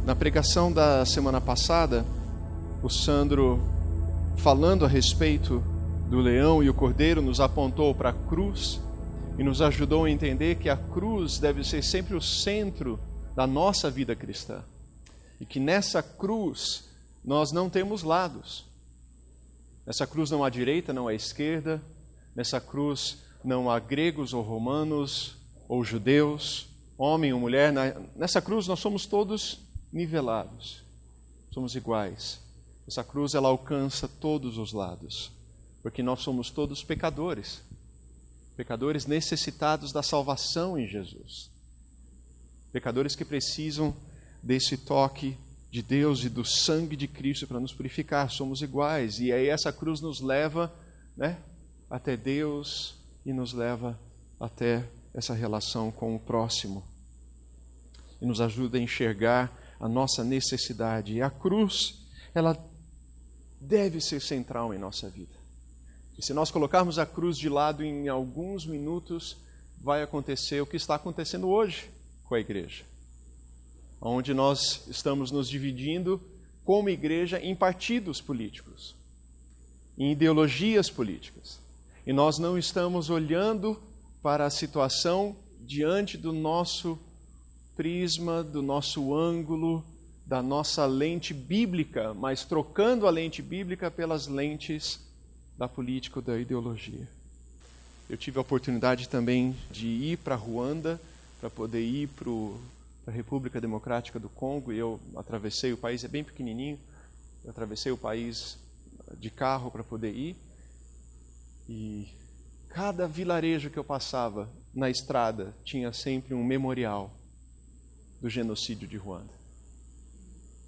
Na pregação da semana passada, o Sandro, falando a respeito do leão e o cordeiro, nos apontou para a cruz e nos ajudou a entender que a cruz deve ser sempre o centro da nossa vida cristã. E que nessa cruz nós não temos lados. Nessa cruz não há direita, não há esquerda. Nessa cruz não há gregos ou romanos ou judeus, homem ou mulher. Nessa cruz nós somos todos nivelados. Somos iguais. Essa cruz ela alcança todos os lados, porque nós somos todos pecadores. Pecadores necessitados da salvação em Jesus. Pecadores que precisam desse toque de Deus e do sangue de Cristo para nos purificar. Somos iguais. E aí essa cruz nos leva, até Deus e nos leva até essa relação com o próximo. E nos ajuda a enxergar a nossa necessidade. E a cruz, ela deve ser central em nossa vida. E se nós colocarmos a cruz de lado em alguns minutos, vai acontecer o que está acontecendo hoje com a igreja. Onde nós estamos nos dividindo como igreja em partidos políticos, em ideologias políticas. E nós não estamos olhando para a situação diante do nosso prisma, do nosso ângulo, da nossa lente bíblica, mas trocando a lente bíblica pelas lentes da política ou da ideologia. Eu tive a oportunidade também de ir para Ruanda, para poder ir para a República Democrática do Congo, e eu atravessei o país, é bem pequenininho, eu atravessei o país de carro para poder ir, e cada vilarejo que eu passava na estrada tinha sempre um memorial do genocídio de Ruanda.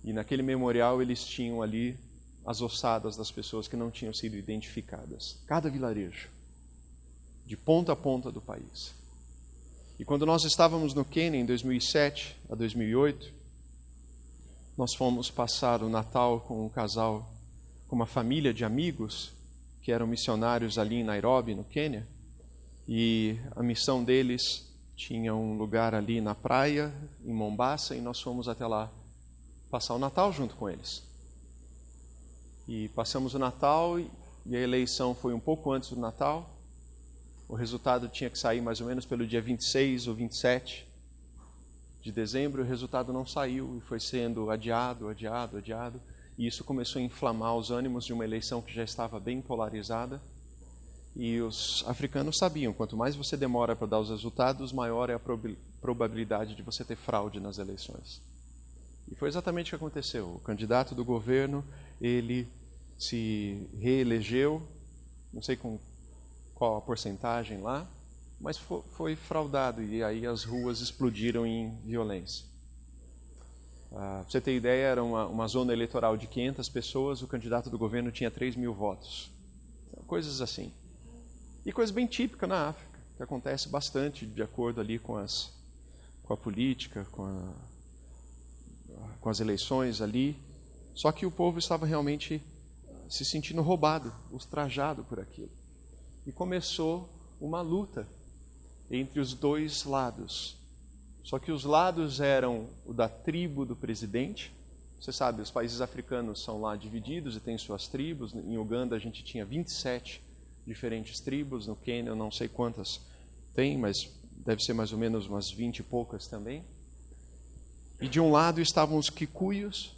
E naquele memorial eles tinham ali as ossadas das pessoas que não tinham sido identificadas. Cada vilarejo, de ponta a ponta do país. E quando nós estávamos no Quênia, em 2007 a 2008, nós fomos passar o Natal com um casal, com uma família de amigos, que eram missionários ali em Nairobi, no Quênia. E a missão deles tinha um lugar ali na praia, em Mombasa, e nós fomos até lá passar o Natal junto com eles. E passamos o Natal e a eleição foi um pouco antes do Natal. O resultado tinha que sair mais ou menos pelo dia 26 ou 27 de dezembro. O resultado não saiu e foi sendo adiado. E isso começou a inflamar os ânimos de uma eleição que já estava bem polarizada. E os africanos sabiam, quanto mais você demora para dar os resultados, maior é a probabilidade de você ter fraude nas eleições. E foi exatamente o que aconteceu. O candidato do governo, ele se reelegeu, não sei com qual a porcentagem lá, mas foi fraudado e aí as ruas explodiram em violência. Para você ter ideia, era uma zona eleitoral de 500 pessoas, o candidato do governo tinha 3.000 votos. Então, coisas assim. E coisa bem típica na África, que acontece bastante de acordo ali com a política, com as eleições ali. Só que o povo estava realmente se sentindo roubado, ultrajado por aquilo. E começou uma luta entre os dois lados. Só que os lados eram o da tribo do presidente. Você sabe, os países africanos são lá divididos e têm suas tribos. Em Uganda a gente tinha 27 diferentes tribos, no Quênia eu não sei quantas tem, mas deve ser mais ou menos umas 20 e poucas também. E de um lado estavam os Kikuyos,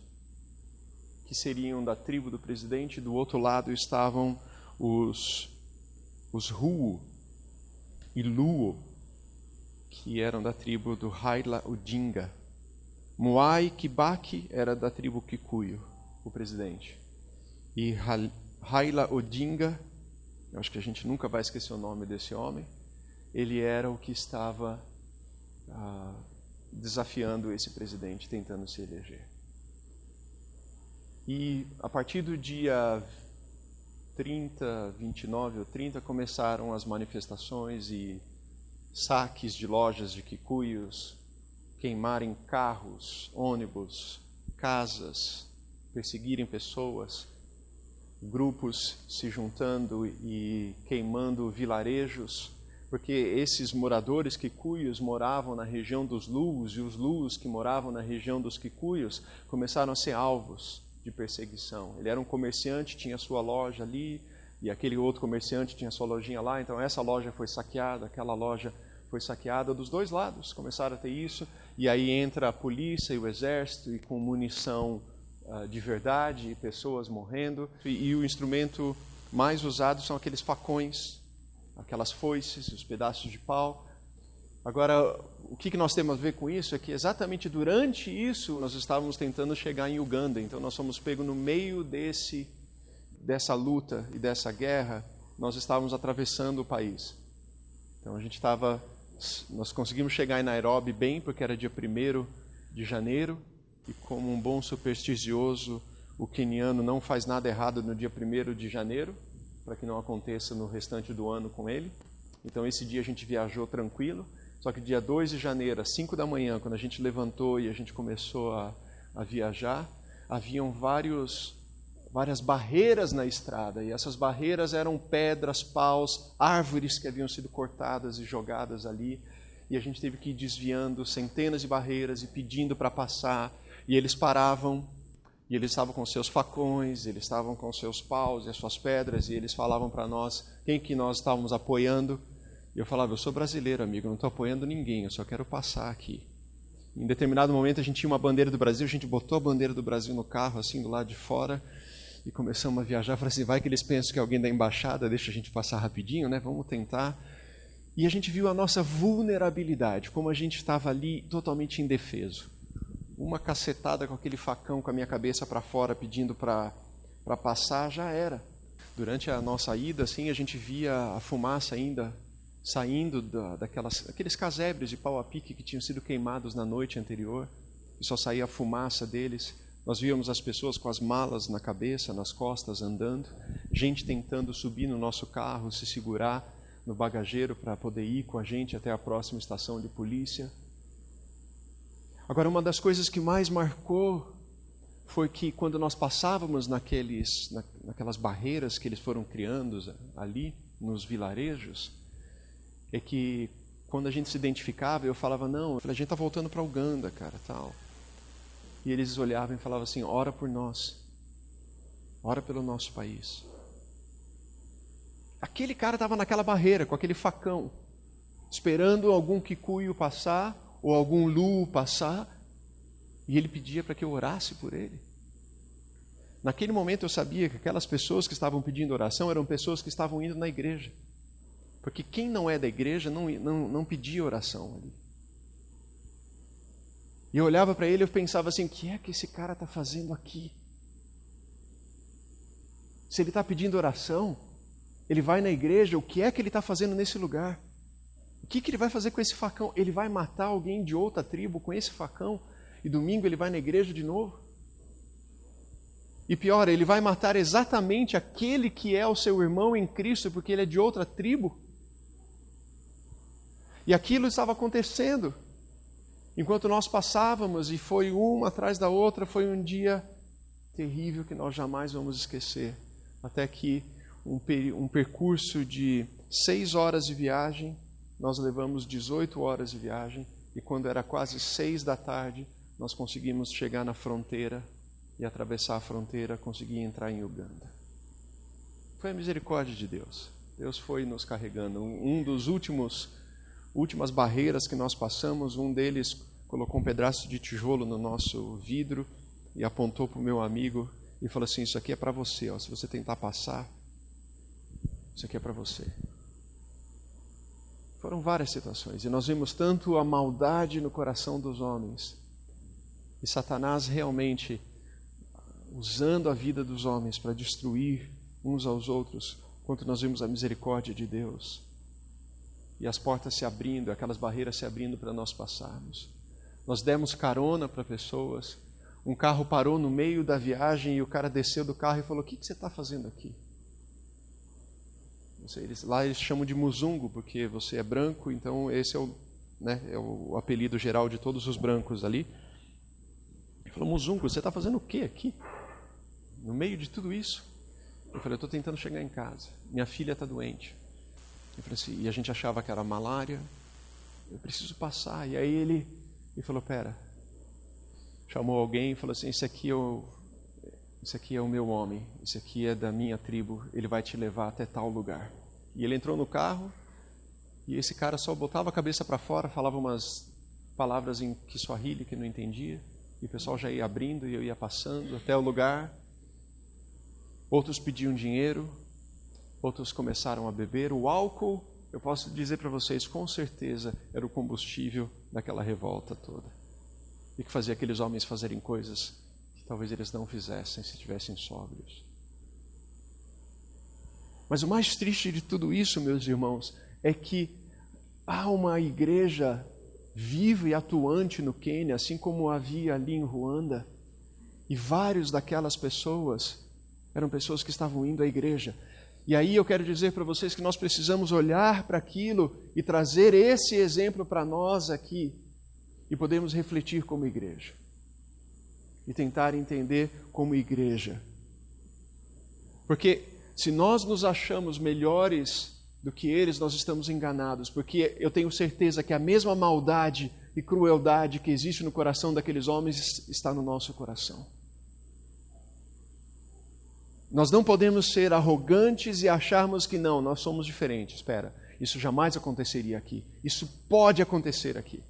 que seriam da tribo do presidente, e do outro lado estavam os Huo e Luo, que eram da tribo do Raila Odinga. Mwai Kibaki era da tribo Kikuyu, o presidente. E Raila Odinga, eu acho que a gente nunca vai esquecer o nome desse homem, ele era o que estava desafiando esse presidente, tentando se eleger. E a partir do dia 29 ou 30, começaram as manifestações e saques de lojas de Kikuyos, queimarem carros, ônibus, casas, perseguirem pessoas, grupos se juntando e queimando vilarejos porque esses moradores quicuios moravam na região dos Luos, e os Luos que moravam na região dos quicuios começaram a ser alvos de perseguição. Ele era um comerciante, tinha sua loja ali, e aquele outro comerciante tinha sua lojinha lá, então essa loja foi saqueada, aquela loja foi saqueada, dos dois lados começaram a ter isso, e aí entra a polícia e o exército, e com munição de verdade, e pessoas morrendo, e o instrumento mais usado são aqueles facões, aquelas foices, os pedaços de pau. Agora, o que nós temos a ver com isso é que exatamente durante isso nós estávamos tentando chegar em Uganda, então nós fomos pegos no meio dessa luta e dessa guerra, nós estávamos atravessando o país. Então nós conseguimos chegar em Nairobi bem, porque era dia 1º de janeiro, e como um bom supersticioso, o queniano não faz nada errado no dia 1º de janeiro, para que não aconteça no restante do ano com ele. Então esse dia a gente viajou tranquilo, só que dia 2 de janeiro, às 5 da manhã, quando a gente levantou e a gente começou a viajar, haviam várias barreiras na estrada, e essas barreiras eram pedras, paus, árvores que haviam sido cortadas e jogadas ali, e a gente teve que ir desviando centenas de barreiras e pedindo para passar, e eles paravam, e eles estavam com seus facões, eles estavam com seus paus e as suas pedras, e eles falavam para nós quem que nós estávamos apoiando. E eu falava, eu sou brasileiro, amigo, eu não estou apoiando ninguém, eu só quero passar aqui. Em determinado momento a gente tinha uma bandeira do Brasil, a gente botou a bandeira do Brasil no carro, assim, do lado de fora, e começamos a viajar. Falei assim, vai que eles pensam que é alguém da embaixada, deixa a gente passar rapidinho, né? Vamos tentar. E a gente viu a nossa vulnerabilidade, como a gente estava ali totalmente indefeso. Uma cacetada com aquele facão com a minha cabeça para fora, pedindo para passar, já era. Durante a nossa ida, assim, a gente via a fumaça ainda saindo daqueles casebres de pau a pique que tinham sido queimados na noite anterior, e só saía a fumaça deles. Nós víamos as pessoas com as malas na cabeça, nas costas, andando, gente tentando subir no nosso carro, se segurar no bagageiro para poder ir com a gente até a próxima estação de polícia. Agora, uma das coisas que mais marcou foi que quando nós passávamos naquelas barreiras que eles foram criando ali, nos vilarejos, é que quando a gente se identificava, eu falava, não, a gente está voltando para Uganda, cara, tal. E eles olhavam e falavam assim, ora por nós, ora pelo nosso país. Aquele cara estava naquela barreira, com aquele facão, esperando algum quicuio passar, ou algum Luo passar, e ele pedia para que eu orasse por ele. Naquele momento eu sabia que aquelas pessoas que estavam pedindo oração eram pessoas que estavam indo na igreja. Porque quem não é da igreja não pedia oração ali. E eu olhava para ele e eu pensava assim, o que é que esse cara está fazendo aqui? Se ele está pedindo oração, ele vai na igreja, o que é que ele está fazendo nesse lugar? O que ele vai fazer com esse facão? Ele vai matar alguém de outra tribo com esse facão? E domingo ele vai na igreja de novo? E pior, ele vai matar exatamente aquele que é o seu irmão em Cristo, porque ele é de outra tribo? E aquilo estava acontecendo. Enquanto nós passávamos, e foi uma atrás da outra, foi um dia terrível que nós jamais vamos esquecer. Até que um percurso de 6 horas de viagem, nós levamos 18 horas de viagem, e quando era quase 6 da tarde, nós conseguimos chegar na fronteira, e atravessar a fronteira, conseguir entrar em Uganda. Foi a misericórdia de Deus. Deus foi nos carregando. Um dos últimas barreiras que nós passamos, um deles colocou um pedaço de tijolo no nosso vidro e apontou para o meu amigo e falou assim, isso aqui é para você, ó. Se você tentar passar, isso aqui é para você. Foram várias situações, e nós vimos tanto a maldade no coração dos homens, e Satanás realmente usando a vida dos homens para destruir uns aos outros, quanto nós vimos a misericórdia de Deus, e as portas se abrindo, aquelas barreiras se abrindo para nós passarmos. Nós demos carona para pessoas, um carro parou no meio da viagem e o cara desceu do carro e falou, o que você está fazendo aqui? Não sei, lá eles chamam de muzungo, porque você é branco, então esse é o apelido geral de todos os brancos ali. Ele falou, muzungo, você está fazendo o quê aqui? No meio de tudo isso? Eu falei, eu estou tentando chegar em casa, minha filha está doente. Eu falei assim, e a gente achava que era malária. Eu preciso passar. E aí ele falou, pera. Chamou alguém e falou assim, esse aqui é o meu homem, esse aqui é da minha tribo, ele vai te levar até tal lugar. E ele entrou no carro, e esse cara só botava a cabeça para fora, falava umas palavras em Kiswahili que não entendia, e o pessoal já ia abrindo, e eu ia passando até o lugar. Outros pediam dinheiro, outros começaram a beber. O álcool, eu posso dizer para vocês, com certeza, era o combustível daquela revolta toda. E que fazia aqueles homens fazerem coisas que talvez eles não fizessem se estivessem sóbrios. Mas o mais triste de tudo isso, meus irmãos, é que há uma igreja viva e atuante no Quênia, assim como havia ali em Ruanda, e vários daquelas pessoas eram pessoas que estavam indo à igreja. E aí eu quero dizer para vocês que nós precisamos olhar para aquilo e trazer esse exemplo para nós aqui, e podemos refletir como igreja e tentar entender como igreja. Porque se nós nos achamos melhores do que eles, nós estamos enganados, porque eu tenho certeza que a mesma maldade e crueldade que existe no coração daqueles homens está no nosso coração. Nós não podemos ser arrogantes e acharmos que não, nós somos diferentes. Espera, isso jamais aconteceria aqui. Isso pode acontecer aqui.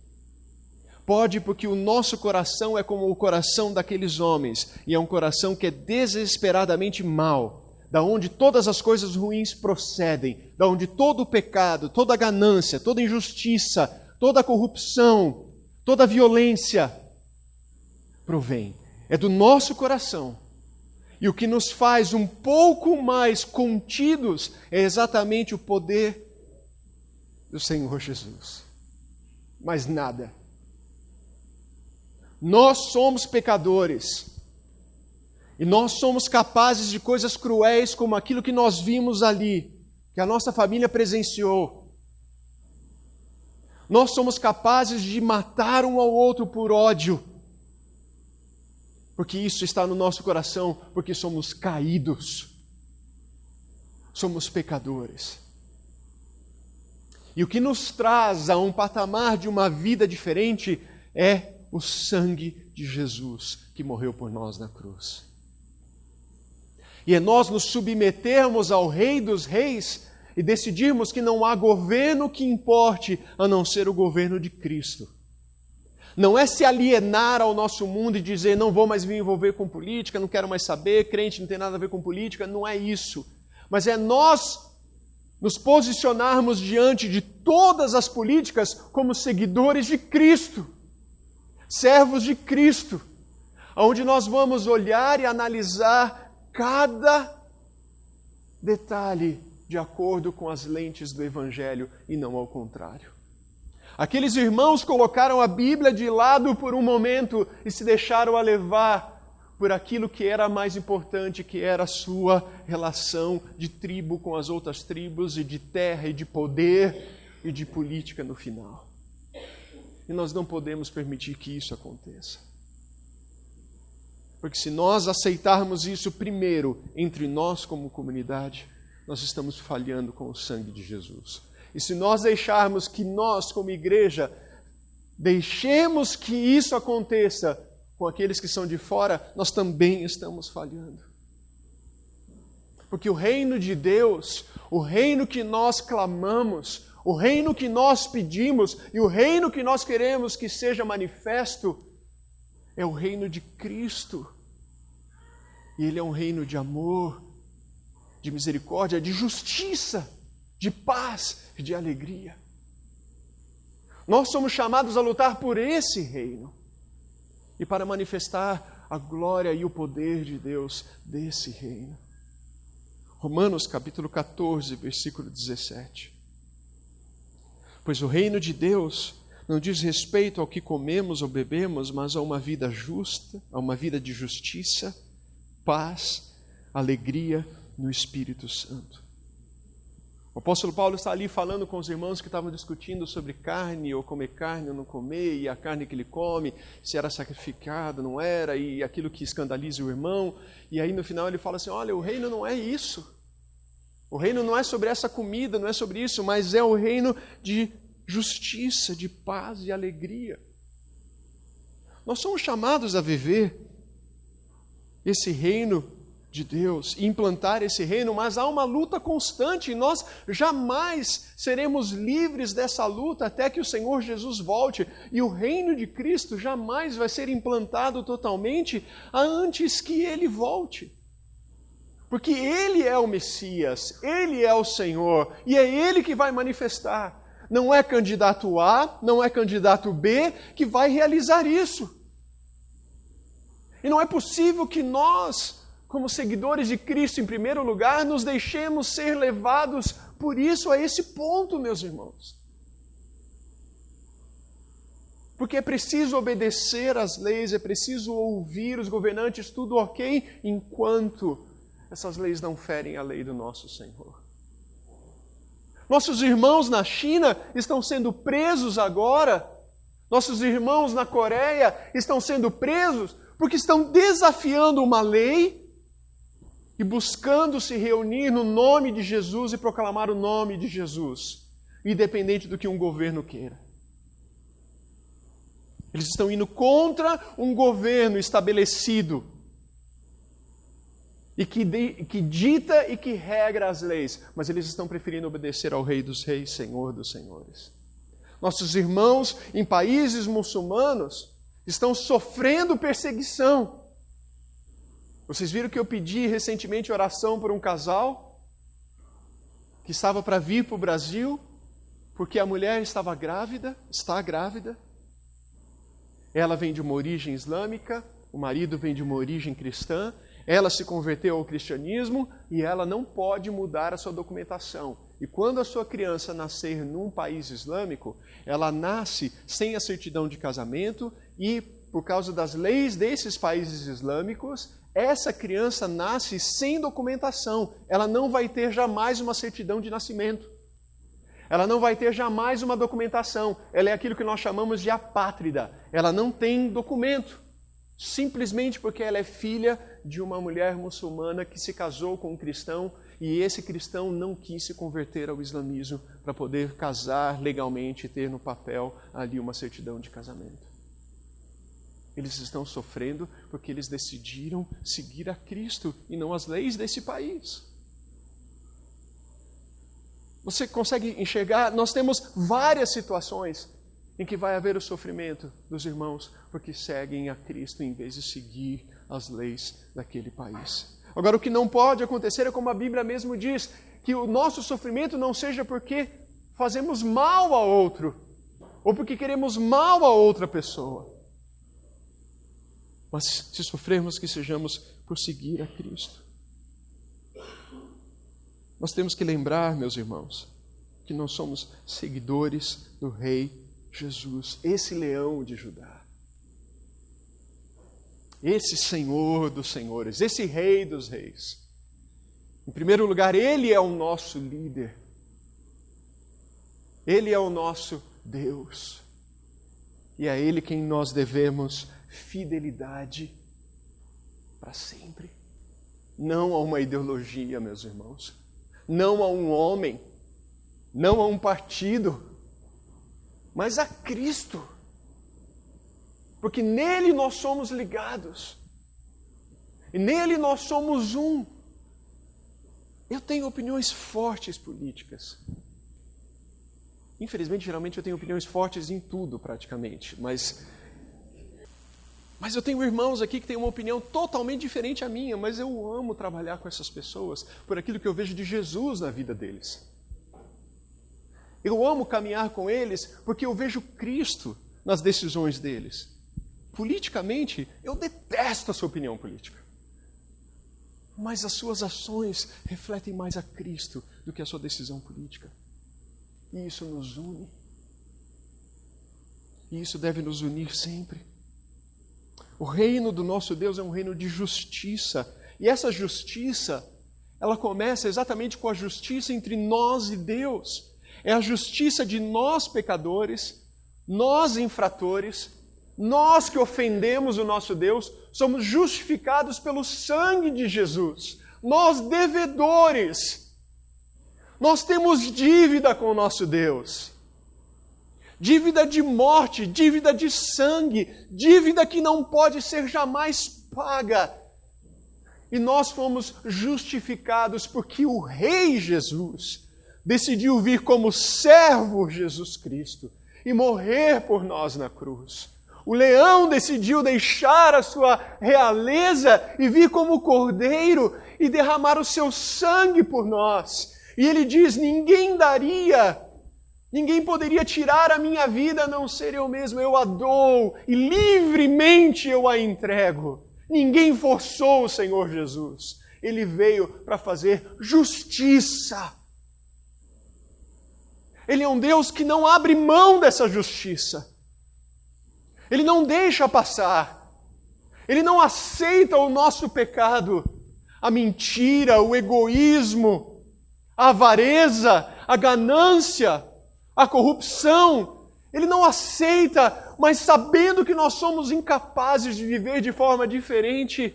Pode, porque o nosso coração é como o coração daqueles homens, e é um coração que é desesperadamente mau, da onde todas as coisas ruins procedem, da onde todo o pecado, toda a ganância, toda a injustiça, toda a corrupção, toda a violência provém. É do nosso coração. E o que nos faz um pouco mais contidos é exatamente o poder do Senhor Jesus. Mais nada. Nós somos pecadores. E nós somos capazes de coisas cruéis como aquilo que nós vimos ali, que a nossa família presenciou. Nós somos capazes de matar um ao outro por ódio. Porque isso está no nosso coração, porque somos caídos. Somos pecadores. E o que nos traz a um patamar de uma vida diferente é o sangue de Jesus que morreu por nós na cruz. E é nós nos submetermos ao Rei dos Reis e decidirmos que não há governo que importe a não ser o governo de Cristo. Não é se alienar ao nosso mundo e dizer não vou mais me envolver com política, não quero mais saber, crente não tem nada a ver com política, não é isso. Mas é nós nos posicionarmos diante de todas as políticas como seguidores de Cristo, servos de Cristo, onde nós vamos olhar e analisar cada detalhe de acordo com as lentes do Evangelho e não ao contrário. Aqueles irmãos colocaram a Bíblia de lado por um momento e se deixaram a levar por aquilo que era mais importante, que era a sua relação de tribo com as outras tribos, e de terra, e de poder, e de política no final. E nós não podemos permitir que isso aconteça. Porque se nós aceitarmos isso primeiro entre nós como comunidade, nós estamos falhando com o sangue de Jesus. E se nós deixarmos que nós, como igreja, deixemos que isso aconteça com aqueles que são de fora, nós também estamos falhando. Porque o reino de Deus, o reino que nós clamamos, o reino que nós pedimos e o reino que nós queremos que seja manifesto, é o reino de Cristo. E Ele é um reino de amor, de misericórdia, de justiça, de paz e de alegria. Nós somos chamados a lutar por esse reino e para manifestar a glória e o poder de Deus desse reino. Romanos capítulo 14, versículo 17. Pois o reino de Deus não diz respeito ao que comemos ou bebemos, mas a uma vida justa, a uma vida de justiça, paz, alegria no Espírito Santo. O apóstolo Paulo está ali falando com os irmãos que estavam discutindo sobre carne, ou comer carne ou não comer, e a carne que ele come, se era sacrificada, não era, e aquilo que escandaliza o irmão. E aí no final ele fala assim, olha, o reino não é isso. O reino não é sobre essa comida, não é sobre isso, mas é o reino de justiça, de paz e alegria. Nós somos chamados a viver esse reino de Deus, e implantar esse reino, mas há uma luta constante e nós jamais seremos livres dessa luta até que o Senhor Jesus volte. E o reino de Cristo jamais vai ser implantado totalmente antes que Ele volte. Porque Ele é o Messias, Ele é o Senhor, e é Ele que vai manifestar. Não é candidato A, não é candidato B que vai realizar isso. E não é possível que nós, como seguidores de Cristo, em primeiro lugar, nos deixemos ser levados por isso a esse ponto, meus irmãos. Porque é preciso obedecer às leis, é preciso ouvir os governantes, tudo ok, enquanto essas leis não ferem a lei do nosso Senhor. Nossos irmãos na China estão sendo presos agora. Nossos irmãos na Coreia estão sendo presos porque estão desafiando uma lei e buscando se reunir no nome de Jesus e proclamar o nome de Jesus, independente do que um governo queira. Eles estão indo contra um governo estabelecido e que dita e que regra as leis, mas eles estão preferindo obedecer ao Rei dos Reis, Senhor dos Senhores. Nossos irmãos em países muçulmanos estão sofrendo perseguição. Vocês viram que eu pedi recentemente oração por um casal que estava para vir para o Brasil, porque a mulher estava grávida, está grávida. Ela vem de uma origem islâmica, o marido vem de uma origem cristã, ela se converteu ao cristianismo e ela não pode mudar a sua documentação. E quando a sua criança nascer num país islâmico, ela nasce sem a certidão de casamento e, por causa das leis desses países islâmicos, essa criança nasce sem documentação. Ela não vai ter jamais uma certidão de nascimento. Ela não vai ter jamais uma documentação. Ela é aquilo que nós chamamos de apátrida. Ela não tem documento. Simplesmente porque ela é filha de uma mulher muçulmana que se casou com um cristão e esse cristão não quis se converter ao islamismo para poder casar legalmente e ter no papel ali uma certidão de casamento. Eles estão sofrendo porque eles decidiram seguir a Cristo e não as leis desse país. Você consegue enxergar? Nós temos várias situações em que vai haver o sofrimento dos irmãos porque seguem a Cristo em vez de seguir as leis daquele país. Agora, o que não pode acontecer é como a Bíblia mesmo diz, que o nosso sofrimento não seja porque fazemos mal a outro, ou porque queremos mal a outra pessoa, mas se sofrermos que sejamos por seguir a Cristo. Nós temos que lembrar, meus irmãos, que nós somos seguidores do Rei Jesus, esse leão de Judá, esse Senhor dos senhores, esse Rei dos reis. Em primeiro lugar, Ele é o nosso líder, Ele é o nosso Deus, e é a Ele quem nós devemos fidelidade para sempre. Não a uma ideologia, meus irmãos, não a um homem, não a um partido, mas a Cristo, porque nele nós somos ligados, e nele nós somos um. Eu tenho opiniões fortes políticas. Infelizmente, geralmente eu tenho opiniões fortes em tudo praticamente, mas eu tenho irmãos aqui que têm uma opinião totalmente diferente à minha, mas eu amo trabalhar com essas pessoas por aquilo que eu vejo de Jesus na vida deles. Eu amo caminhar com eles porque eu vejo Cristo nas decisões deles. Politicamente, eu detesto a sua opinião política. Mas as suas ações refletem mais a Cristo do que a sua decisão política. E isso nos une. E isso deve nos unir sempre. O reino do nosso Deus é um reino de justiça. E essa justiça, ela começa exatamente com a justiça entre nós e Deus. É a justiça de nós pecadores, nós infratores, nós que ofendemos o nosso Deus, somos justificados pelo sangue de Jesus. Nós devedores, Nós temos dívida com o nosso Deus. Dívida de morte, dívida de sangue, dívida que não pode ser jamais paga. E nós fomos justificados porque o Rei Jesus decidiu vir como servo Jesus Cristo e morrer por nós na cruz. O leão decidiu deixar a sua realeza e vir como cordeiro e derramar o seu sangue por nós. E ele diz, ninguém poderia tirar a minha vida a não ser eu mesmo. Eu a dou e livremente eu a entrego. Ninguém forçou o Senhor Jesus. Ele veio para fazer justiça. Ele é um Deus que não abre mão dessa justiça. Ele não deixa passar. Ele não aceita o nosso pecado, a mentira, o egoísmo, a avareza, a ganância, a corrupção. Ele não aceita, mas sabendo que nós somos incapazes de viver de forma diferente,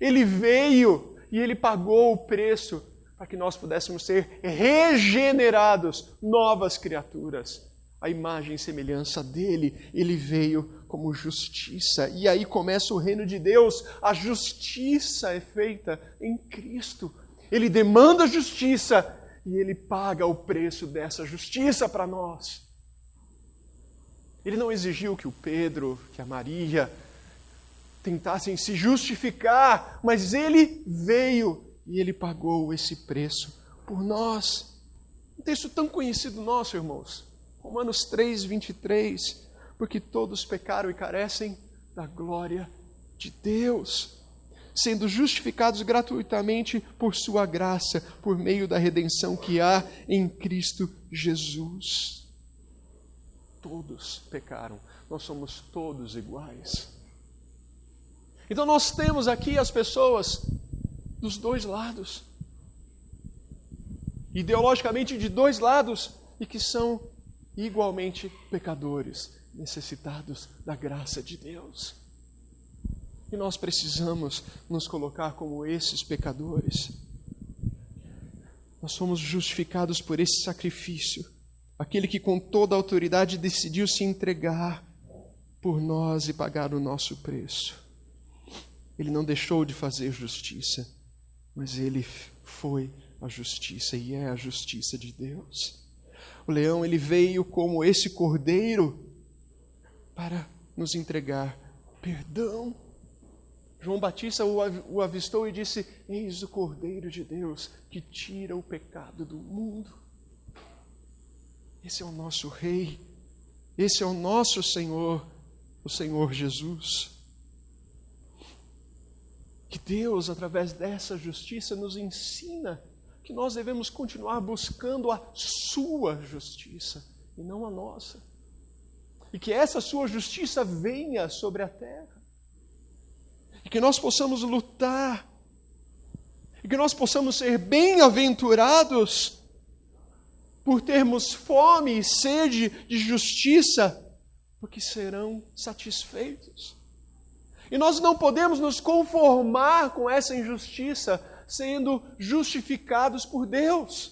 Ele veio e Ele pagou o preço para que nós pudéssemos ser regenerados, novas criaturas. A imagem e semelhança dele, ele veio como justiça. E aí começa o reino de Deus. A justiça é feita em Cristo. Ele demanda justiça e ele paga o preço dessa justiça para nós. Ele não exigiu que o Pedro, que a Maria tentassem se justificar, mas ele veio e ele pagou esse preço por nós. Um texto tão conhecido nosso, irmãos. Romanos 3, 23. Porque todos pecaram e carecem da glória de Deus, sendo justificados gratuitamente por sua graça, por meio da redenção que há em Cristo Jesus. Todos pecaram. Nós somos todos iguais. Então nós temos aqui as pessoas dos dois lados. Ideologicamente de dois lados e que são igualmente pecadores, necessitados da graça de Deus. E nós precisamos nos colocar como esses pecadores. Nós somos justificados por esse sacrifício, aquele que com toda a autoridade decidiu se entregar por nós e pagar o nosso preço. Ele não deixou de fazer justiça, mas ele foi a justiça e é a justiça de Deus. O leão, ele veio como esse cordeiro para nos entregar perdão. João Batista o avistou e disse, eis o Cordeiro de Deus que tira o pecado do mundo. Esse é o nosso Rei, esse é o nosso Senhor, o Senhor Jesus. Que Deus, através dessa justiça, nos ensina que nós devemos continuar buscando a sua justiça e não a nossa. E que essa sua justiça venha sobre a terra. E que nós possamos lutar. E que nós possamos ser bem-aventurados por termos fome e sede de justiça, porque serão satisfeitos. E nós não podemos nos conformar com essa injustiça, sendo justificados por Deus.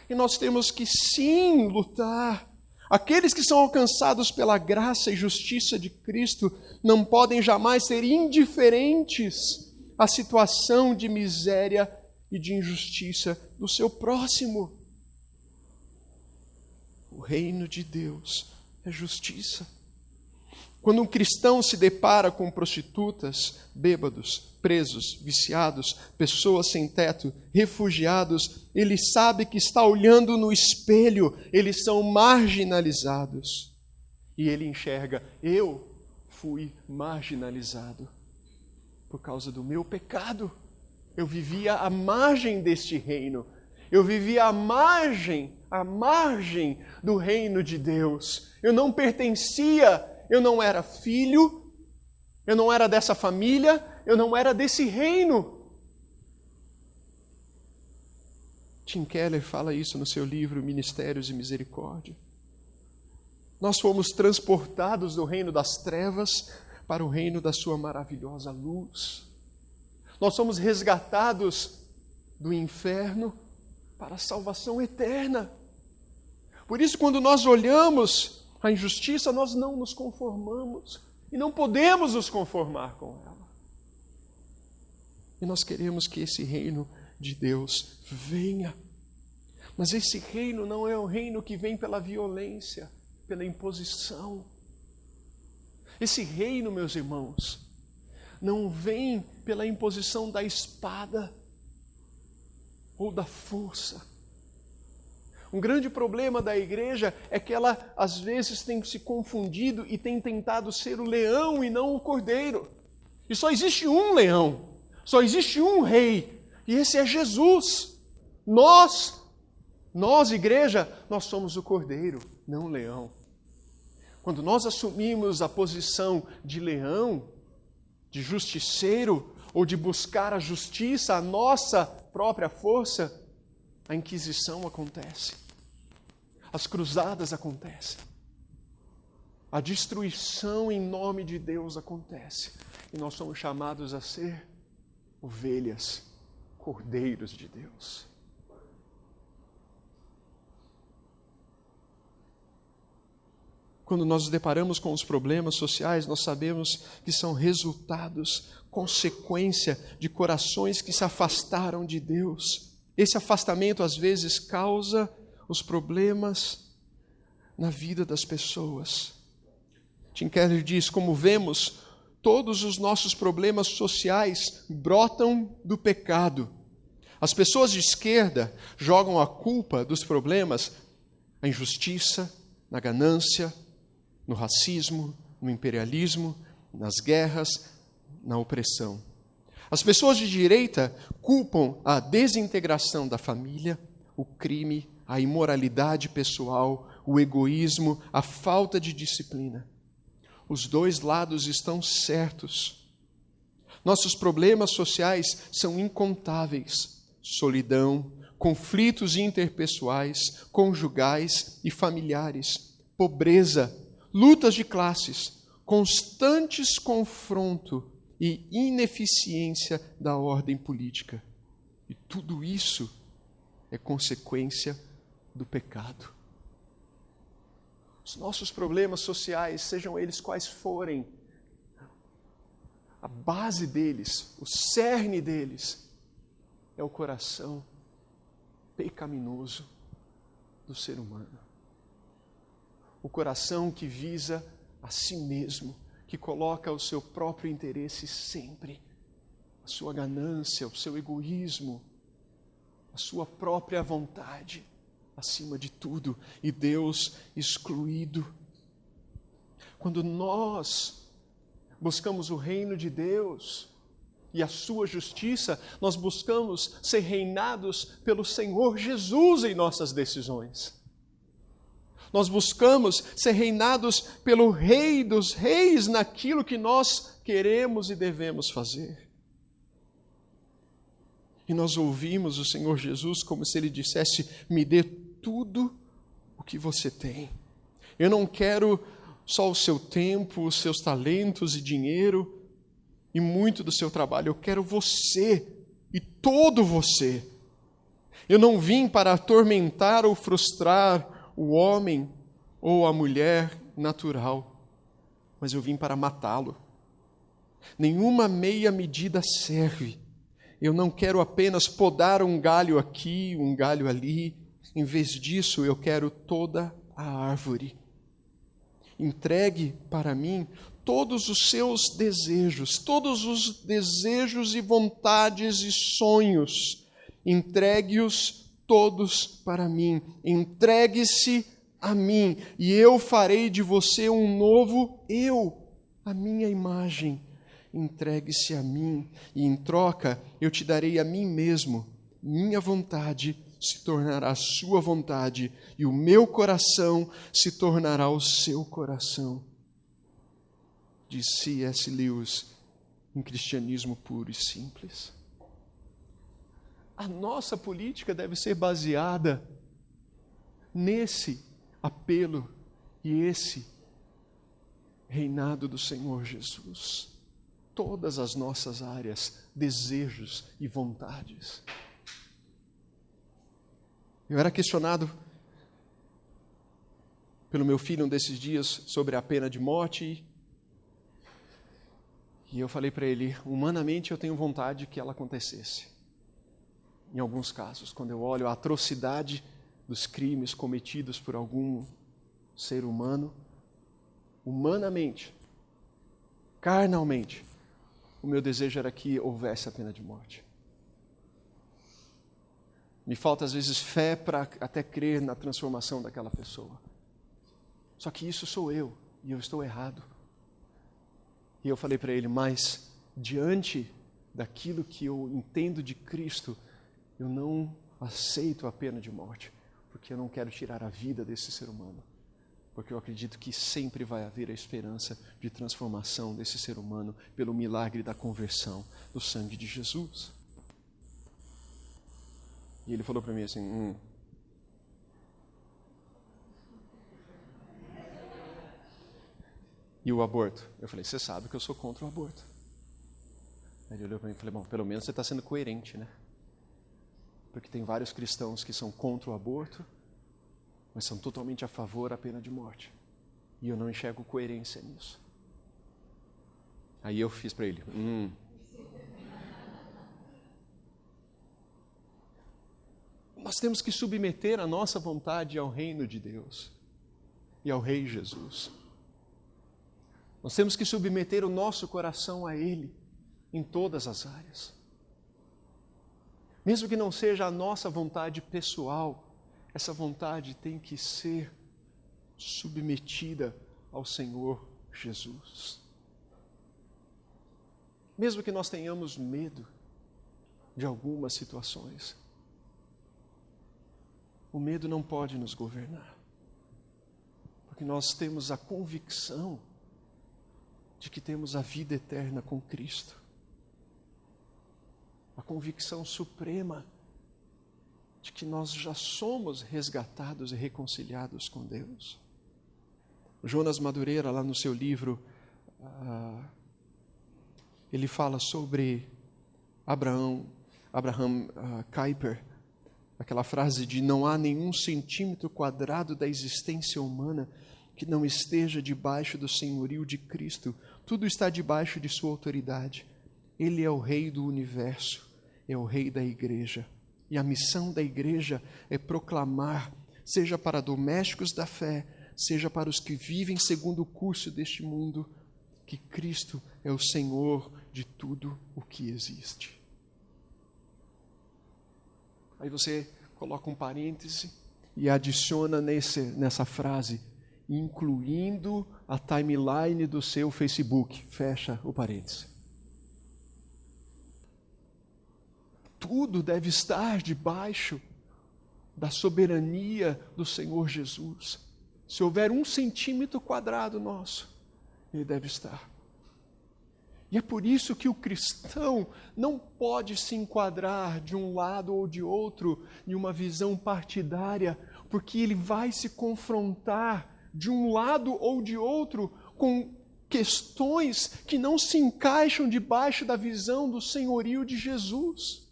E nós temos que sim lutar. Aqueles que são alcançados pela graça e justiça de Cristo não podem jamais ser indiferentes à situação de miséria e de injustiça do seu próximo. O reino de Deus é justiça. Quando um cristão se depara com prostitutas, bêbados, presos, viciados, pessoas sem teto, refugiados, ele sabe que está olhando no espelho, eles são marginalizados. E ele enxerga, eu fui marginalizado por causa do meu pecado. Eu vivia à margem deste reino. Eu vivia à margem do reino de Deus. Eu não pertencia. Eu não era filho, eu não era dessa família, eu não era desse reino. Tim Keller fala isso no seu livro Ministérios e Misericórdia. Nós fomos transportados do reino das trevas para o reino da sua maravilhosa luz. Nós somos resgatados do inferno para a salvação eterna. Por isso, quando nós olhamos a injustiça, nós não nos conformamos e não podemos nos conformar com ela. E nós queremos que esse reino de Deus venha. Mas esse reino não é um reino que vem pela violência, pela imposição. Esse reino, meus irmãos, não vem pela imposição da espada ou da força. Um grande problema da igreja é que ela, às vezes, tem se confundido e tem tentado ser o leão e não o cordeiro. E só existe um leão, só existe um rei, e esse é Jesus. Nós, igreja, nós somos o cordeiro, não o leão. Quando nós assumimos a posição de leão, de justiceiro, ou de buscar a justiça, a nossa própria força, a Inquisição acontece. As cruzadas acontecem. A destruição em nome de Deus acontece. E nós somos chamados a ser ovelhas, cordeiros de Deus. Quando nós nos deparamos com os problemas sociais, nós sabemos que são resultados, consequência de corações que se afastaram de Deus. Esse afastamento, às vezes, causa os problemas na vida das pessoas. Tim Keller diz, como vemos, todos os nossos problemas sociais brotam do pecado. As pessoas de esquerda jogam a culpa dos problemas na injustiça, na ganância, no racismo, no imperialismo, nas guerras, na opressão. As pessoas de direita culpam a desintegração da família, o crime, a imoralidade pessoal, o egoísmo, a falta de disciplina. Os dois lados estão certos. Nossos problemas sociais são incontáveis. Solidão, conflitos interpessoais, conjugais e familiares, pobreza, lutas de classes, constantes confronto e ineficiência da ordem política. E tudo isso é consequência do pecado. Os nossos problemas sociais, sejam eles quais forem, a base deles, o cerne deles, é o coração pecaminoso do ser humano. O coração que visa a si mesmo, que coloca o seu próprio interesse sempre, a sua ganância, o seu egoísmo, a sua própria vontade, acima de tudo, e Deus excluído. Quando nós buscamos o reino de Deus e a sua justiça, nós buscamos ser reinados pelo Senhor Jesus em nossas decisões. Nós buscamos ser reinados pelo Rei dos Reis naquilo que nós queremos e devemos fazer. E nós ouvimos o Senhor Jesus como se Ele dissesse, me dê tudo o que você tem. Eu não quero só o seu tempo, os seus talentos e dinheiro e muito do seu trabalho. Eu quero você e todo você. Eu não vim para atormentar ou frustrar o homem ou a mulher natural, mas eu vim para matá-lo. Nenhuma meia medida serve. Eu não quero apenas podar um galho aqui, um galho ali. Em vez disso, eu quero toda a árvore. Entregue para mim todos os seus desejos, todos os desejos e vontades e sonhos. Entregue-os todos para mim. Entregue-se a mim, e eu farei de você um novo eu, a minha imagem. Entregue-se a mim, e em troca eu te darei a mim mesmo. Minha vontade se tornará a sua vontade, e o meu coração se tornará o seu coração. Diz C.S. Lewis, em Cristianismo Puro e Simples. A nossa política deve ser baseada nesse apelo e esse reinado do Senhor Jesus. Todas as nossas áreas, desejos e vontades. Eu era questionado pelo meu filho um desses dias sobre a pena de morte. E eu falei para ele, humanamente eu tenho vontade que ela acontecesse. Em alguns casos, quando eu olho a atrocidade dos crimes cometidos por algum ser humano, humanamente, carnalmente, o meu desejo era que houvesse a pena de morte. Me falta às vezes fé para até crer na transformação daquela pessoa. Só que isso sou eu, e eu estou errado. E eu falei para ele, mas diante daquilo que eu entendo de Cristo, eu não aceito a pena de morte, porque eu não quero tirar a vida desse ser humano. Porque eu acredito que sempre vai haver a esperança de transformação desse ser humano pelo milagre da conversão do sangue de Jesus. E ele falou para mim assim, E o aborto? Eu falei, você sabe que eu sou contra o aborto. Aí ele olhou para mim e falou, bom, pelo menos você está sendo coerente, né? Porque tem vários cristãos que são contra o aborto, mas são totalmente a favor da pena de morte. E eu não enxergo coerência nisso. Aí eu fiz para ele, Nós temos que submeter a nossa vontade ao reino de Deus e ao Rei Jesus. Nós temos que submeter o nosso coração a Ele em todas as áreas. Mesmo que não seja a nossa vontade pessoal, essa vontade tem que ser submetida ao Senhor Jesus. Mesmo que nós tenhamos medo de algumas situações, o medo não pode nos governar, porque nós temos a convicção de que temos a vida eterna com Cristo. A convicção suprema de que nós já somos resgatados e reconciliados com Deus. O Jonas Madureira, lá no seu livro, ele fala sobre Abraham Kuyper, aquela frase de não há nenhum centímetro quadrado da existência humana que não esteja debaixo do senhorio de Cristo. Tudo está debaixo de sua autoridade. Ele é o Rei do universo, é o Rei da igreja. E a missão da igreja é proclamar, seja para domésticos da fé, seja para os que vivem segundo o curso deste mundo, que Cristo é o Senhor de tudo o que existe. Aí você coloca um parêntese e adiciona nessa frase, incluindo a timeline do seu Facebook. Fecha o parêntese. Tudo deve estar debaixo da soberania do Senhor Jesus. Se houver 1 centímetro quadrado nosso, ele deve estar. E é por isso que o cristão não pode se enquadrar de um lado ou de outro em uma visão partidária, porque ele vai se confrontar de um lado ou de outro com questões que não se encaixam debaixo da visão do senhorio de Jesus.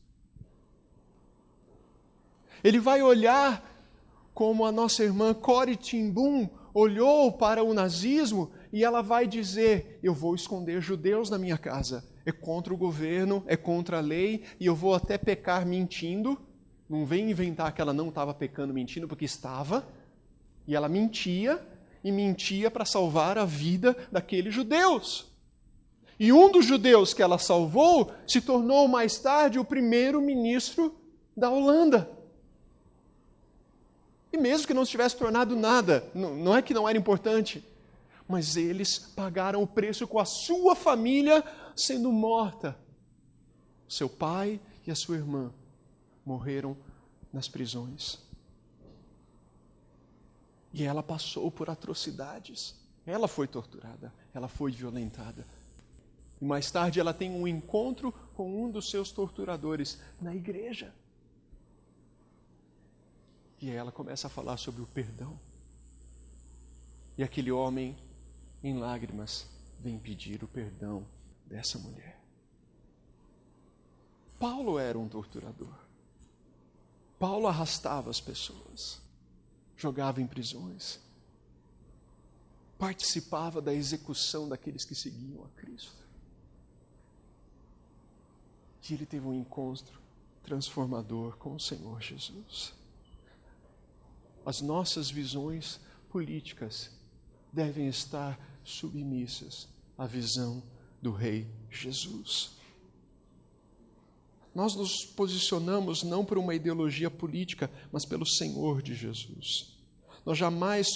Ele vai olhar como a nossa irmã Corrie ten Boom olhou para o nazismo e ela vai dizer, eu vou esconder judeus na minha casa, é contra o governo, é contra a lei, e eu vou até pecar mentindo. Não vem inventar que ela não estava pecando mentindo, porque estava, e ela mentia, e mentia para salvar a vida daqueles judeus. E um dos judeus que ela salvou se tornou mais tarde o primeiro-ministro da Holanda. E mesmo que não se tivesse tornado nada, não é que não era importante, mas eles pagaram o preço com a sua família sendo morta. Seu pai e a sua irmã morreram nas prisões. E ela passou por atrocidades. Ela foi torturada, ela foi violentada. E mais tarde ela tem um encontro com um dos seus torturadores na igreja. E aí ela começa a falar sobre o perdão. E aquele homem, em lágrimas, vem pedir o perdão dessa mulher. Paulo era um torturador. Paulo arrastava as pessoas, jogava em prisões, participava da execução daqueles que seguiam a Cristo. E ele teve um encontro transformador com o Senhor Jesus. As nossas visões políticas devem estar submissas à visão do Rei Jesus. Nós nos posicionamos não por uma ideologia política, mas pelo Senhor de Jesus. Nós jamais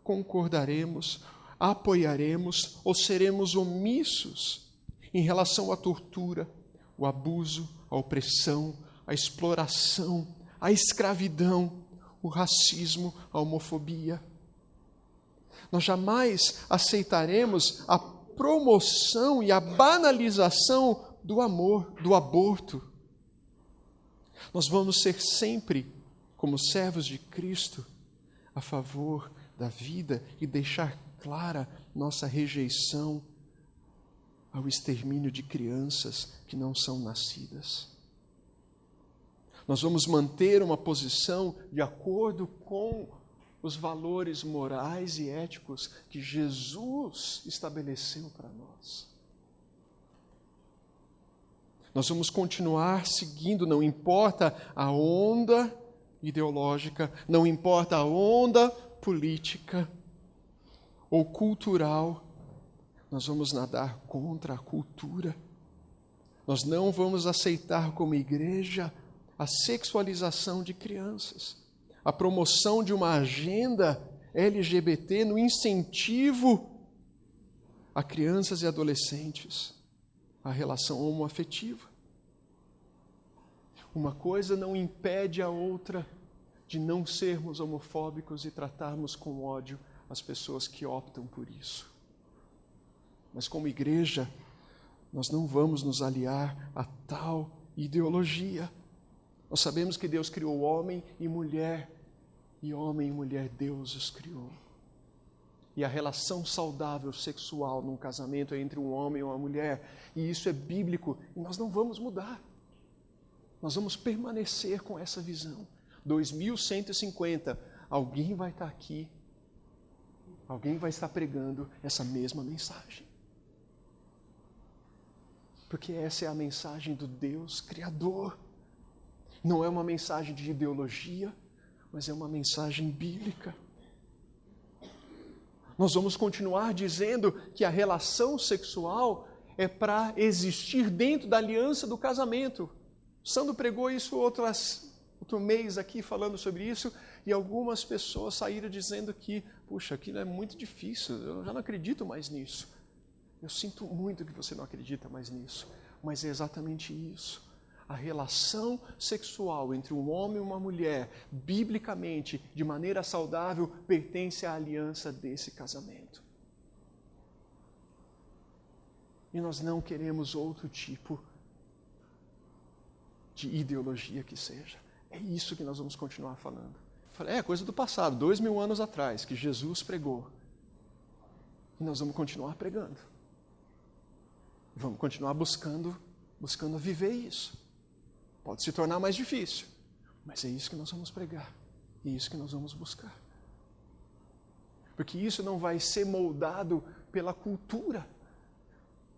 concordaremos, apoiaremos ou seremos omissos em relação à tortura, o abuso, a opressão, a exploração, a escravidão, o racismo, a homofobia. Nós jamais aceitaremos a promoção e a banalização do amor, do aborto. Nós vamos ser sempre, como servos de Cristo, a favor da vida e deixar clara nossa rejeição ao extermínio de crianças que não são nascidas. Nós vamos manter uma posição de acordo com os valores morais e éticos que Jesus estabeleceu para nós. Nós vamos continuar seguindo, não importa a onda ideológica, não importa a onda política ou cultural, nós vamos nadar contra a cultura. Nós não vamos aceitar como igreja a sexualização de crianças, a promoção de uma agenda LGBT no incentivo a crianças e adolescentes a relação homoafetiva. Uma coisa não impede a outra de não sermos homofóbicos e tratarmos com ódio as pessoas que optam por isso. Mas como igreja, nós não vamos nos aliar a tal ideologia. Nós sabemos que Deus criou homem e mulher Deus os criou. E a relação saudável sexual num casamento é entre um homem e uma mulher, e isso é bíblico, e nós não vamos mudar. Nós vamos permanecer com essa visão. 2150, alguém vai estar aqui, alguém vai estar pregando essa mesma mensagem. Porque essa é a mensagem do Deus Criador. Não é uma mensagem de ideologia, mas é uma mensagem bíblica. Nós vamos continuar dizendo que a relação sexual é para existir dentro da aliança do casamento. O Sandro pregou isso outro mês aqui falando sobre isso, e algumas pessoas saíram dizendo que, puxa, aquilo é muito difícil, eu já não acredito mais nisso. Eu sinto muito que você não acredita mais nisso, mas é exatamente isso. A relação sexual entre um homem e uma mulher, biblicamente, de maneira saudável, pertence à aliança desse casamento. E nós não queremos outro tipo de ideologia que seja. É isso que nós vamos continuar falando. É coisa do passado, 2000 anos atrás, que Jesus pregou. E nós vamos continuar pregando. Vamos continuar buscando viver isso. Pode se tornar mais difícil, mas é isso que nós vamos pregar, é isso que nós vamos buscar. Porque isso não vai ser moldado pela cultura,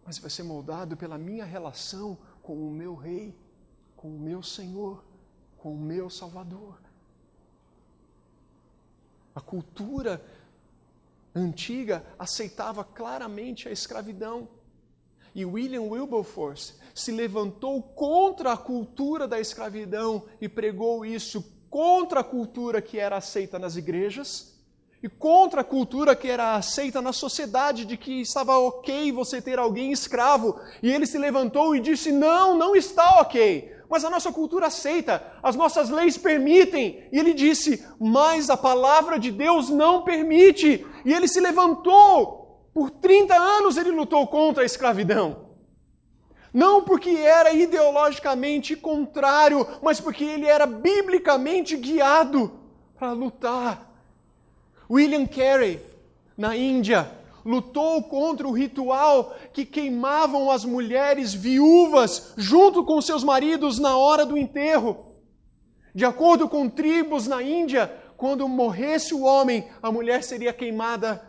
mas vai ser moldado pela minha relação com o meu Rei, com o meu Senhor, com o meu Salvador. A cultura antiga aceitava claramente a escravidão. E William Wilberforce se levantou contra a cultura da escravidão e pregou isso contra a cultura que era aceita nas igrejas e contra a cultura que era aceita na sociedade de que estava ok você ter alguém escravo. E ele se levantou e disse, não está ok, mas a nossa cultura aceita, as nossas leis permitem. E ele disse, mas a palavra de Deus não permite. E ele se levantou. Por 30 anos ele lutou contra a escravidão. Não porque era ideologicamente contrário, mas porque ele era biblicamente guiado para lutar. William Carey, na Índia, lutou contra o ritual que queimavam as mulheres viúvas junto com seus maridos na hora do enterro. De acordo com tribos na Índia, quando morresse o homem, a mulher seria queimada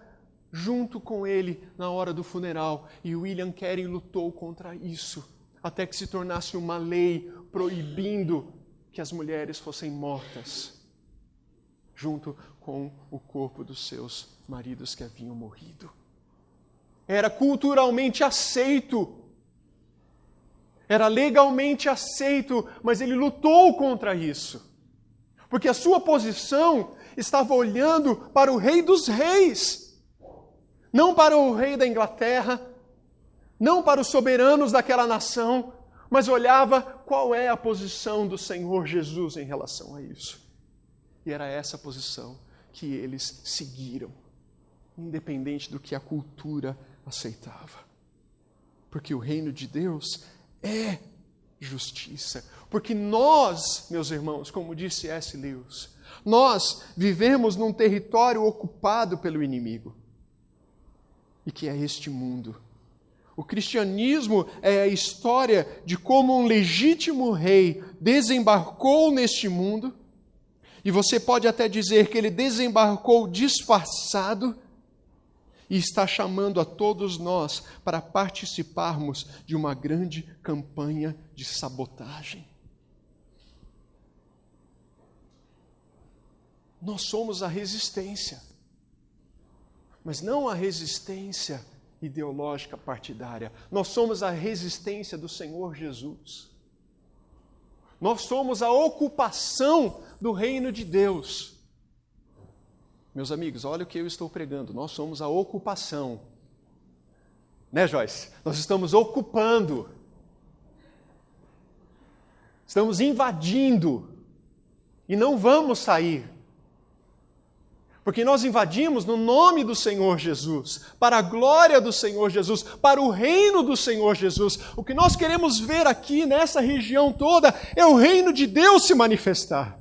junto com ele na hora do funeral. E William Carey lutou contra isso, até que se tornasse uma lei proibindo que as mulheres fossem mortas junto com o corpo dos seus maridos que haviam morrido. Era culturalmente aceito, era legalmente aceito, mas ele lutou contra isso, porque a sua posição estava olhando para o Rei dos Reis, não para o rei da Inglaterra, não para os soberanos daquela nação, mas olhava qual é a posição do Senhor Jesus em relação a isso. E era essa posição que eles seguiram, independente do que a cultura aceitava. Porque o reino de Deus é justiça. Porque nós, meus irmãos, como disse S. Lewis, nós vivemos num território ocupado pelo inimigo, e que é este mundo. O cristianismo é a história de como um legítimo rei desembarcou neste mundo, e você pode até dizer que ele desembarcou disfarçado e está chamando a todos nós para participarmos de uma grande campanha de sabotagem. Nós somos a resistência, mas não a resistência ideológica partidária. Nós somos a resistência do Senhor Jesus. Nós somos a ocupação do reino de Deus. Meus amigos, olha o que eu estou pregando. Nós somos a ocupação. Né, Joyce? Nós estamos ocupando. Estamos invadindo. E não vamos sair. Porque nós invadimos no nome do Senhor Jesus, para a glória do Senhor Jesus, para o reino do Senhor Jesus. O que nós queremos ver aqui nessa região toda é o reino de Deus se manifestar.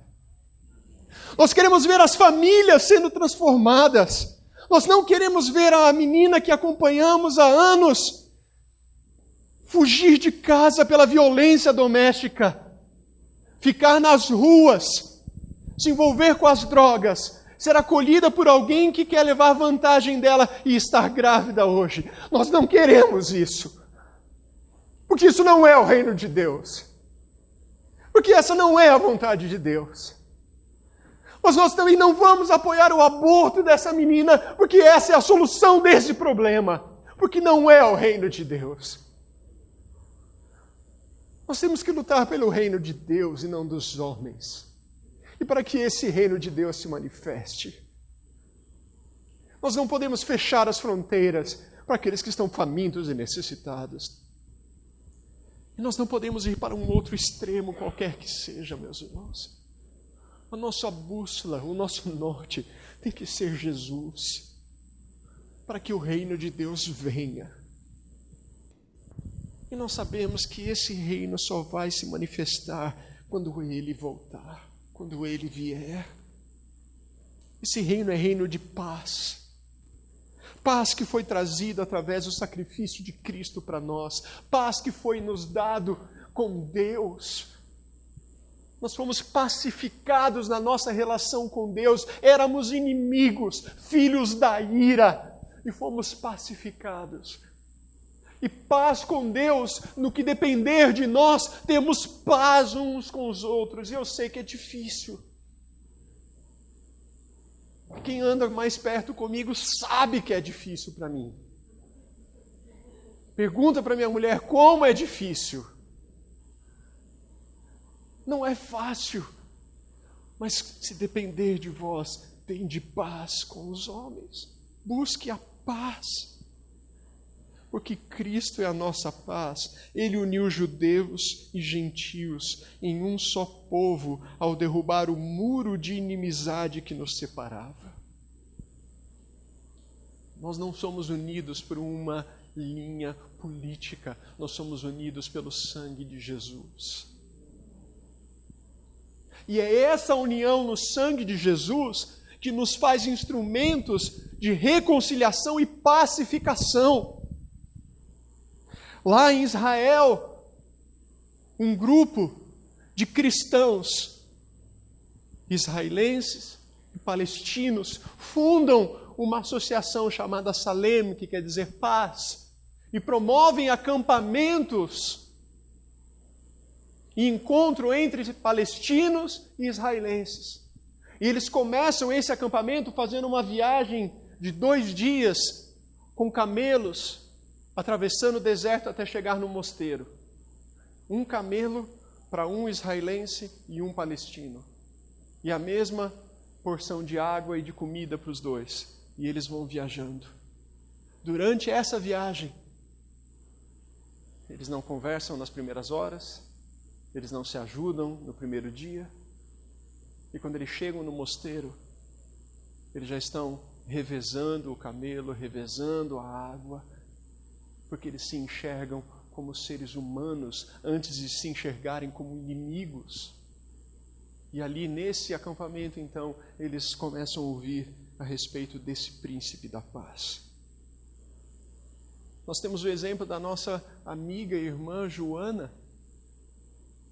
Nós queremos ver as famílias sendo transformadas. Nós não queremos ver a menina que acompanhamos há anos fugir de casa pela violência doméstica, ficar nas ruas, se envolver com as drogas, ser acolhida por alguém que quer levar vantagem dela e estar grávida hoje. Nós não queremos isso. Porque isso não é o reino de Deus. Porque essa não é a vontade de Deus. Mas nós também não vamos apoiar o aborto dessa menina, porque essa é a solução desse problema. Porque não é o reino de Deus. Nós temos que lutar pelo reino de Deus e não dos homens. E para que esse reino de Deus se manifeste, nós não podemos fechar as fronteiras para aqueles que estão famintos e necessitados. E nós não podemos ir para um outro extremo, qualquer que seja, meus irmãos. A nossa bússola, o nosso norte tem que ser Jesus, para que o reino de Deus venha. E nós sabemos que esse reino só vai se manifestar quando Ele voltar. Quando Ele vier. Esse reino é reino de paz. Paz que foi trazida através do sacrifício de Cristo para nós. Paz que foi nos dado com Deus. Nós fomos pacificados na nossa relação com Deus. Éramos inimigos, filhos da ira. E fomos pacificados. E paz com Deus, no que depender de nós, temos paz uns com os outros. E eu sei que é difícil. Quem anda mais perto comigo sabe que é difícil para mim. Pergunta para minha mulher como é difícil. Não é fácil. Mas se depender de vós, tende paz com os homens. Busque a paz. Porque Cristo é a nossa paz. Ele uniu judeus e gentios em um só povo ao derrubar o muro de inimizade que nos separava. Nós não somos unidos por uma linha política, nós somos unidos pelo sangue de Jesus. E é essa união no sangue de Jesus que nos faz instrumentos de reconciliação e pacificação. Lá em Israel, um grupo de cristãos israelenses e palestinos fundam uma associação chamada Salem, que quer dizer paz, e promovem acampamentos e encontro entre palestinos e israelenses. E eles começam esse acampamento fazendo uma viagem de 2 dias com camelos, atravessando o deserto até chegar no mosteiro. Um camelo para um israelense e um palestino. E a mesma porção de água e de comida para os dois. E eles vão viajando. Durante essa viagem, eles não conversam nas primeiras horas, eles não se ajudam no primeiro dia. E quando eles chegam no mosteiro, eles já estão revezando o camelo, revezando a água, porque eles se enxergam como seres humanos antes de se enxergarem como inimigos. E ali nesse acampamento, então, eles começam a ouvir a respeito desse príncipe da paz. Nós temos o exemplo da nossa amiga e irmã Joana,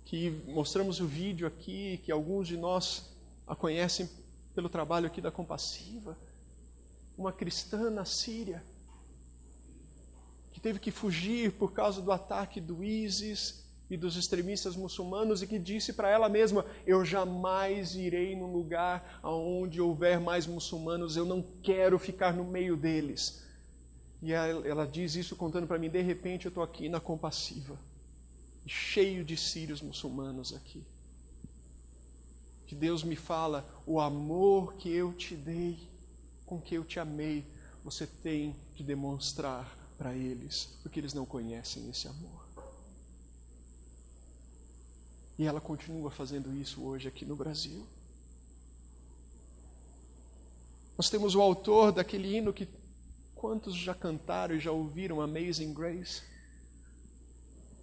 que mostramos o vídeo aqui, que alguns de nós a conhecem pelo trabalho aqui da Compassiva, uma cristã na Síria, que teve que fugir por causa do ataque do ISIS e dos extremistas muçulmanos, e que disse para ela mesma: eu jamais irei num lugar onde houver mais muçulmanos, eu não quero ficar no meio deles. E ela diz isso contando para mim: de repente eu estou aqui na Compassiva, cheio de sírios muçulmanos aqui. Que Deus me fala: o amor que eu te dei, com que eu te amei, você tem que demonstrar para eles, porque eles não conhecem esse amor. E ela continua fazendo isso hoje aqui no Brasil. Nós temos o autor daquele hino que quantos já cantaram e já ouviram, Amazing Grace?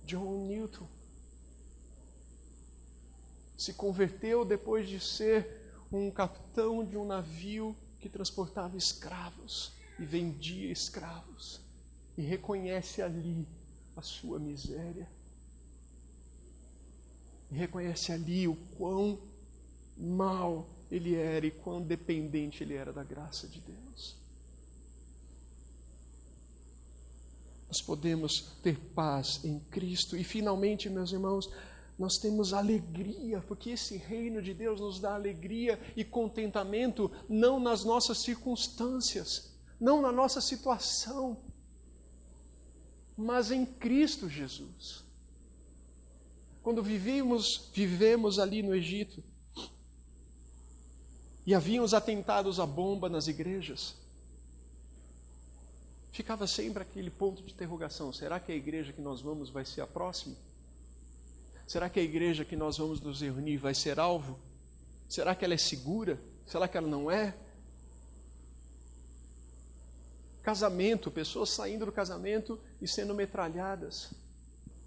John Newton. Se converteu depois de ser um capitão de um navio que transportava escravos e vendia escravos. E reconhece ali a sua miséria. E reconhece ali o quão mal ele era e quão dependente ele era da graça de Deus. Nós podemos ter paz em Cristo. E finalmente, meus irmãos, nós temos alegria, porque esse reino de Deus nos dá alegria e contentamento, não nas nossas circunstâncias, não na nossa situação, mas em Cristo Jesus. Quando vivemos ali no Egito, e haviam os atentados à bomba nas igrejas, ficava sempre aquele ponto de interrogação: será que a igreja que nós vamos vai ser a próxima? Será que a igreja que nós vamos nos reunir vai ser alvo? Será que ela é segura? Será que ela não é? Casamento, pessoas saindo do casamento e sendo metralhadas.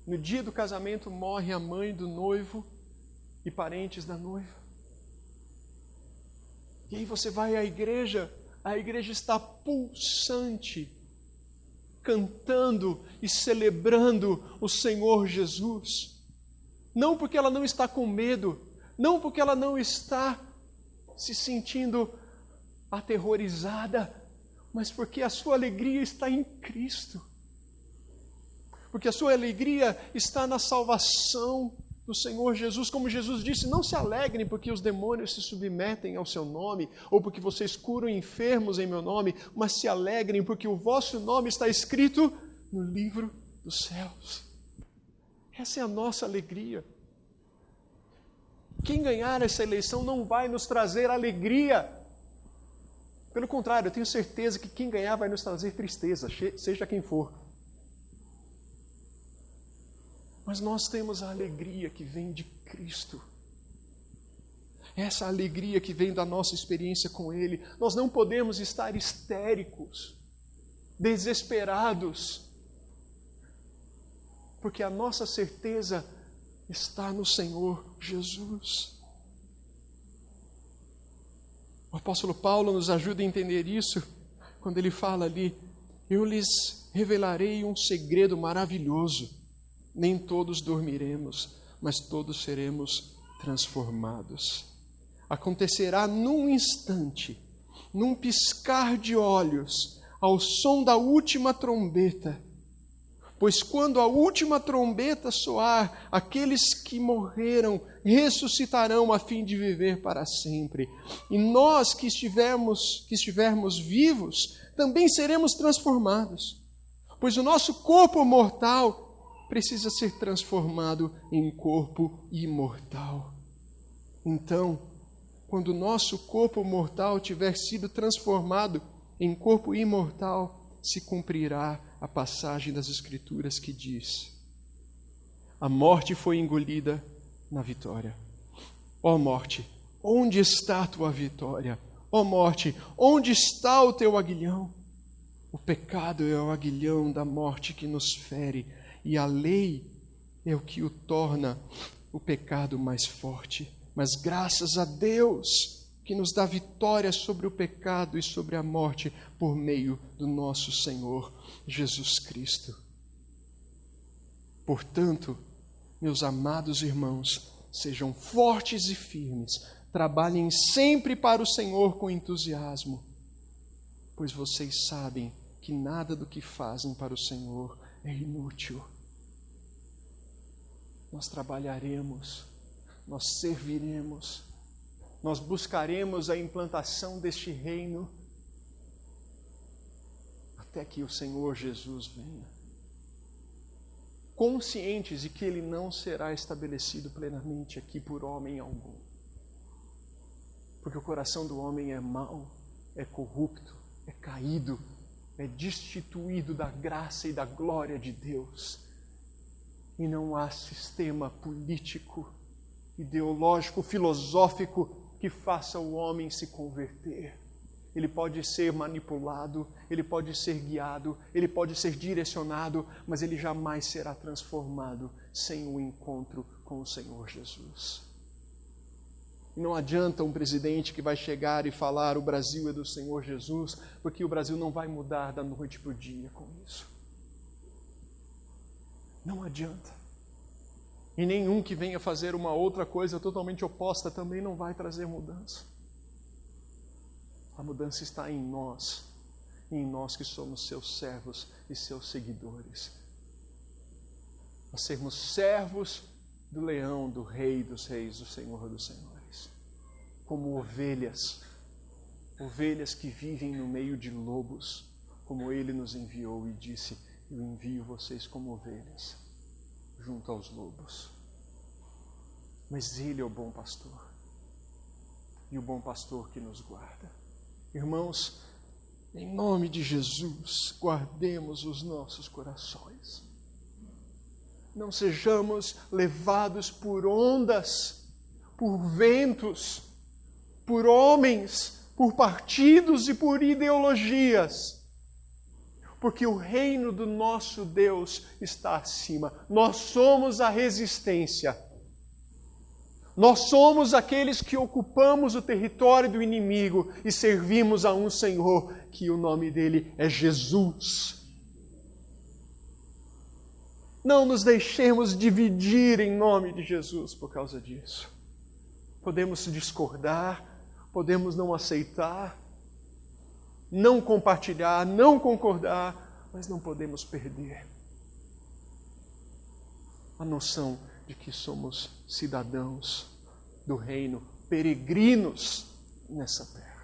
No dia do casamento morre a mãe do noivo e parentes da noiva. E aí você vai à igreja, a igreja está pulsante, cantando e celebrando o Senhor Jesus. Não porque ela não está com medo, não porque ela não está se sentindo aterrorizada, mas porque a sua alegria está em Cristo. Porque a sua alegria está na salvação do Senhor Jesus. Como Jesus disse: não se alegrem porque os demônios se submetem ao seu nome, ou porque vocês curam enfermos em meu nome, mas se alegrem porque o vosso nome está escrito no livro dos céus. Essa é a nossa alegria. Quem ganhar essa eleição não vai nos trazer alegria. Pelo contrário, eu tenho certeza que quem ganhar vai nos trazer tristeza, seja quem for. Mas nós temos a alegria que vem de Cristo. Essa alegria que vem da nossa experiência com Ele. Nós não podemos estar histéricos, desesperados, porque a nossa certeza está no Senhor Jesus. O apóstolo Paulo nos ajuda a entender isso quando ele fala ali: eu lhes revelarei um segredo maravilhoso. Nem todos dormiremos, mas todos seremos transformados. acontecerá num instante, num piscar de olhos, ao som da última trombeta. Pois quando a última trombeta soar, aqueles que morreram ressuscitarão a fim de viver para sempre. E nós que estivermos vivos, também seremos transformados. Pois o nosso corpo mortal precisa ser transformado em corpo imortal. Então, quando o nosso corpo mortal tiver sido transformado em corpo imortal, se cumprirá a passagem das Escrituras que diz: a morte foi engolida na vitória. Ó morte, onde está a tua vitória? Ó morte, onde está o teu aguilhão? O pecado é o aguilhão da morte que nos fere, e a lei é o que o torna o pecado mais forte. Mas graças a Deus que nos dá vitória sobre o pecado e sobre a morte por meio do nosso Senhor Jesus Cristo. Portanto, meus amados irmãos, sejam fortes e firmes, trabalhem sempre para o Senhor com entusiasmo, pois vocês sabem que nada do que fazem para o Senhor é inútil. Nós trabalharemos, nós serviremos, nós buscaremos a implantação deste reino até que o Senhor Jesus venha. Conscientes de que Ele não será estabelecido plenamente aqui por homem algum. Porque o coração do homem é mau, é corrupto, é caído, é destituído da graça e da glória de Deus. E não há sistema político, ideológico, filosófico que faça o homem se converter. Ele pode ser manipulado, ele pode ser guiado, ele pode ser direcionado, mas ele jamais será transformado sem o encontro com o Senhor Jesus. E não adianta um presidente que vai chegar e falar: o Brasil é do Senhor Jesus, porque o Brasil não vai mudar da noite para o dia com isso. Não adianta. E nenhum que venha fazer uma outra coisa totalmente oposta também não vai trazer mudança. A mudança está em nós que somos seus servos e seus seguidores. A sermos servos do leão, do rei dos reis, do Senhor dos senhores. Como ovelhas que vivem no meio de lobos, como Ele nos enviou e disse: eu envio vocês como ovelhas junto aos lobos. Mas Ele é o bom pastor, e o bom pastor que nos guarda. Irmãos, em nome de Jesus, guardemos os nossos corações. Não sejamos levados por ondas, por ventos, por homens, por partidos e por ideologias. Porque o reino do nosso Deus está acima. Nós somos a resistência. Nós somos aqueles que ocupamos o território do inimigo e servimos a um Senhor, que o nome dele é Jesus. Não nos deixemos dividir em nome de Jesus por causa disso. Podemos discordar, podemos não aceitar, não compartilhar, não concordar, mas não podemos perder a noção de que somos cidadãos do reino, peregrinos nessa terra.